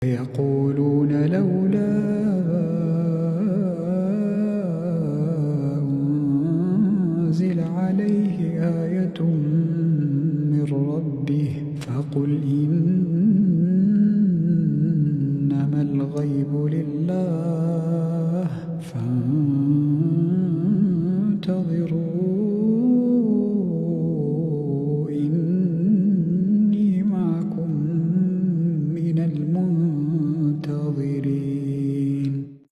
ويقولون لولا أنزل عليه آية من ربه فقل إنما الغيب لله